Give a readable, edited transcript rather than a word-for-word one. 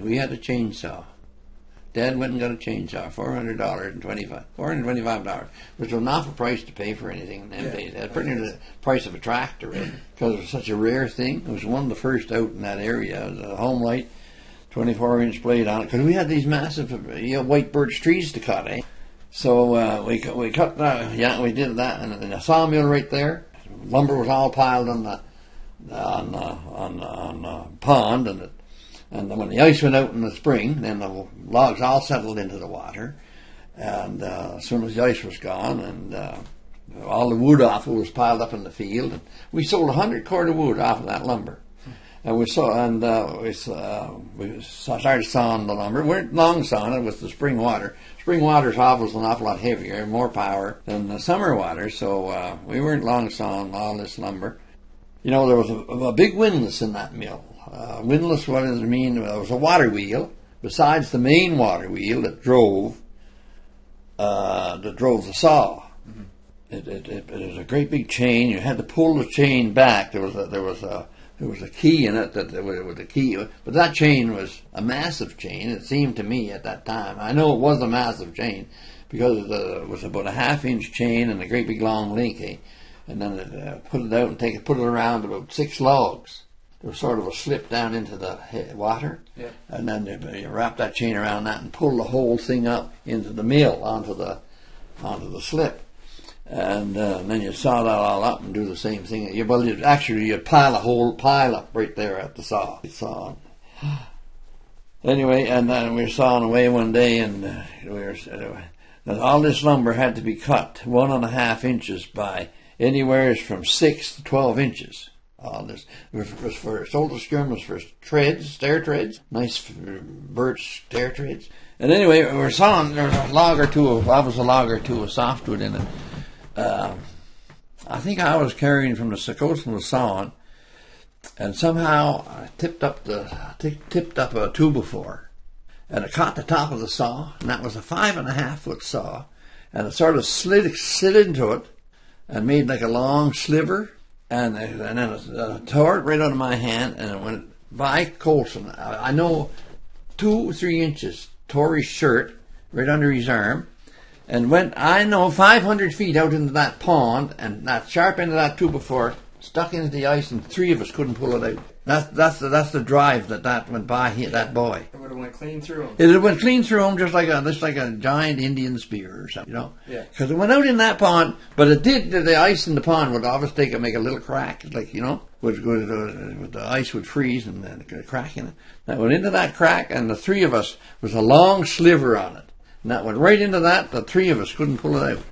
we had a chainsaw. Dad went and got a chainsaw, $425, which was an awful price to pay for anything in them days. That's pretty near the price of a tractor, because it was such a rare thing. It was one of the first out in that area. It was a Home Light, 24-inch blade on it, because we had these massive white birch trees to cut, So we cut that, we did that, and a sawmill right there. Lumber was all piled on the pond, and then when the ice went out in the spring, then the logs all settled into the water. And as soon as the ice was gone, and all the wood offal was piled up in the field, and we sold 100 cord of wood off of that lumber. And we started sawing the lumber. We weren't long sawing it with the spring water. Spring water's was an awful lot heavier, more power than the summer water, so we weren't long sawing all this lumber. There was a big windlass in that mill. Windlass, what does it mean? It was a water wheel, besides the main water wheel that drove the saw. Mm-hmm. It was a great big chain. You had to pull the chain back. There was a key in it with a key, but that chain was a massive chain. It seemed to me at that time. I know it was a massive chain because it was about a half-inch chain and a great big long link. And then it put it out and put it around about 6 logs. There was sort of a slip down into the water, and then you wrap that chain around that and pull the whole thing up into the mill onto the slip. And then you saw that all up and do the same thing. You'd pile a whole pile up right there at the saw. Anyway, and then we were sawing away one day, and all this lumber had to be cut 1.5 inches by anywhere from 6 to 12 inches. All this was for shoulder scrum, was for stair treads, nice birch stair treads. And anyway, we were sawing. There was a log or two of softwood in it. I think I was carrying from the Sacosan was sawing, and somehow I tipped up a 2x4, and it caught the top of the saw, and that was a 5.5-foot saw, and it sort of slid into it, and made like a long sliver, and then it tore it right out of my hand, and it went by Colson. I know 2 or 3 inches, tore his shirt right under his arm, and went, 500 feet out into that pond, and that sharp end of that 2x4 stuck into the ice, and 3 of us couldn't pull it out. That's the drive that went by that boy. It would have went clean through him. It went clean through him, just like a giant Indian spear or something, Yeah. Because it went out in that pond, but it did. The ice in the pond would obviously make a little crack, with the ice would freeze and then a crack in it. That went into that crack, and the 3 of us was a long sliver on it. And that went right into that. The 3 of us couldn't pull it out.